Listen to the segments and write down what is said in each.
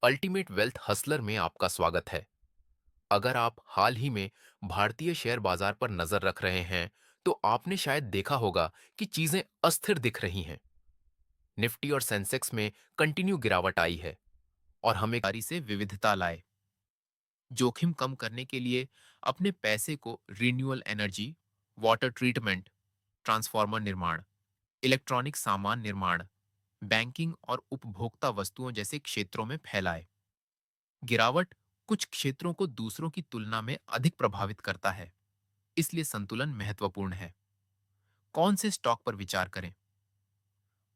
Ultimate wealth Hustler में आपका स्वागत है। अगर आप हाल ही में भारतीय शेयर बाजार पर नजर रख रहे हैं, तो आपने शायद देखा होगा कि चीजें अस्थिर दिख रही हैं। निफ्टी और सेंसेक्स में कंटिन्यू गिरावट आई है और हमें कारी से विविधता लाए। जोखिम कम करने के लिए अपने पैसे को renewable energy, water treatment, transformer निर्माण, इलेक्ट्रॉनिक सामान निर्माण, बैंकिंग और उपभोक्ता वस्तुओं जैसे क्षेत्रों में फैलाए। गिरावट कुछ क्षेत्रों को दूसरों की तुलना में अधिक प्रभावित करता है, इसलिए संतुलन महत्वपूर्ण है। कौन से स्टॉक पर विचार करें?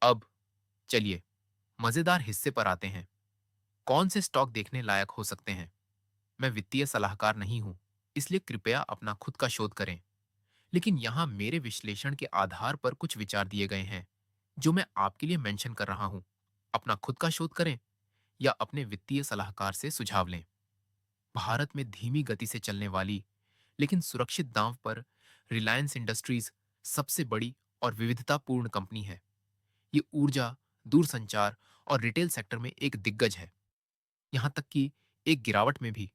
अब चलिए मजेदार हिस्से पर आते हैं। कौन से स्टॉक देखने लायक हो सकते हैं? मैं वित्तीय सलाहकार नहीं हूं, इसलिए कृपया अपना खुद का शोध करें। लेकिन यहां मेरे विश्लेषण के आधार पर कुछ विचार दिए गए हैं, जो मैं आपके लिए मेंशन कर रहा हूं। अपना खुद का शोध करें या अपने वित्तीय सलाहकार से सुझाव लें। भारत में धीमी गति से चलने वाली लेकिन सुरक्षित दांव पर रिलायंस इंडस्ट्रीज सबसे बड़ी और विविधतापूर्ण कंपनी है। ये ऊर्जा, दूरसंचार और रिटेल सेक्टर में एक दिग्गज है। यहाँ तक कि एक गिरावट में भी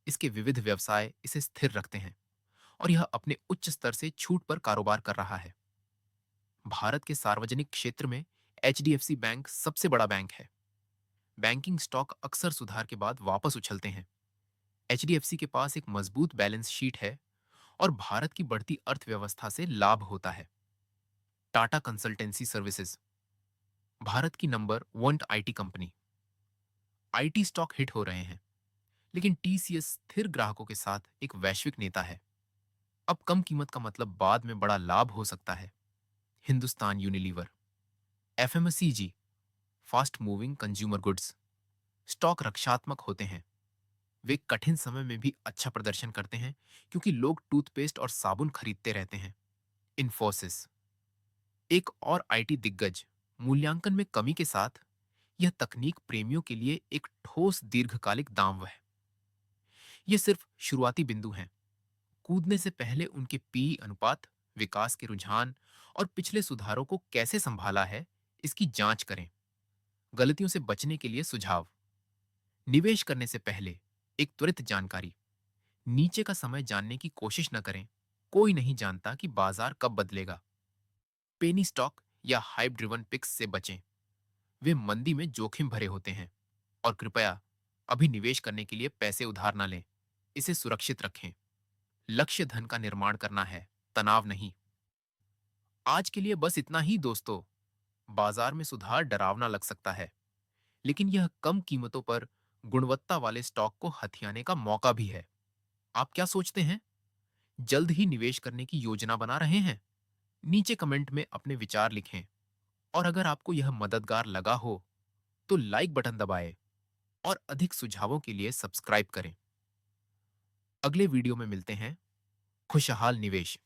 इसके विविध व्यवसाय इसे स्थिर रखते हैं और यह अपने उच्च स्तर से छूट पर कारोबार कर रहा है। भारत के सार्वजनिक क्षेत्र में एचडीएफसी बैंक सबसे बड़ा बैंक है। बैंकिंग स्टॉक अक्सर सुधार के बाद वापस उछलते हैं। एचडीएफसी के पास एक मजबूत बैलेंस शीट है और भारत की बढ़ती अर्थव्यवस्था से लाभ होता है। टाटा कंसल्टेंसी सर्विसेज, भारत की number one IT company. IT stock hit हो रहे हैं, लेकिन टीसीएस स्थिर ग्राहकों के साथ एक वैश्विक नेता है। अब कम कीमत का मतलब बाद में बड़ा लाभ हो सकता है। Hindustan Unilever, FMCG, fast moving consumer goods. Stock रक्षात्मक होते हैं। वे कठिन समय में भी अच्छा प्रदर्शन करते हैं क्योंकि लोग टूथपेस्ट और साबुन खरीदते रहते हैं। इन्फोसिस, एक और आईटी दिग्गज। मूल्यांकन में कमी के साथ यह तकनीक प्रेमियों के लिए एक ठोस दीर्घकालिक दांव है। ये सिर्फ शुरुआती बिंदु हैं। कूदने से पहले उनके पी अनुपात, विकास के रुझान और पिछले सुधारों को कैसे संभाला है, इसकी जांच करें। गलतियों से बचने के लिए सुझाव: निवेश करने से पहले एक त्वरित जानकारी, नीचे का समय जानने की कोशिश न करें। कोई नहीं जानता कि बाजार कब बदलेगा। पेनी स्टॉक या हाइप ड्रिवन पिक्स से बचें। वे मंदी में जोखिम भरे होते हैं। और कृपया अभी निवेश करने के लिए पैसे उधार ना लें। इसे सुरक्षित रखें। लक्ष्य धन का निर्माण करना है, तनाव नहीं। आज के लिए बस इतना ही दोस्तों। बाजार में सुधार डरावना लग सकता है, लेकिन यह कम कीमतों पर गुणवत्ता वाले स्टॉक को हथियाने का मौका भी है। आप क्या सोचते हैं? जल्द ही निवेश करने की योजना बना रहे हैं? नीचे कमेंट में अपने विचार लिखें। और अगर आपको यह मददगार लगा हो, तो लाइक बटन दबाएं और अधिक सुझावों के लिए सब्सक्राइब करें। अगले वीडियो में मिलते हैं। खुशहाल निवेश।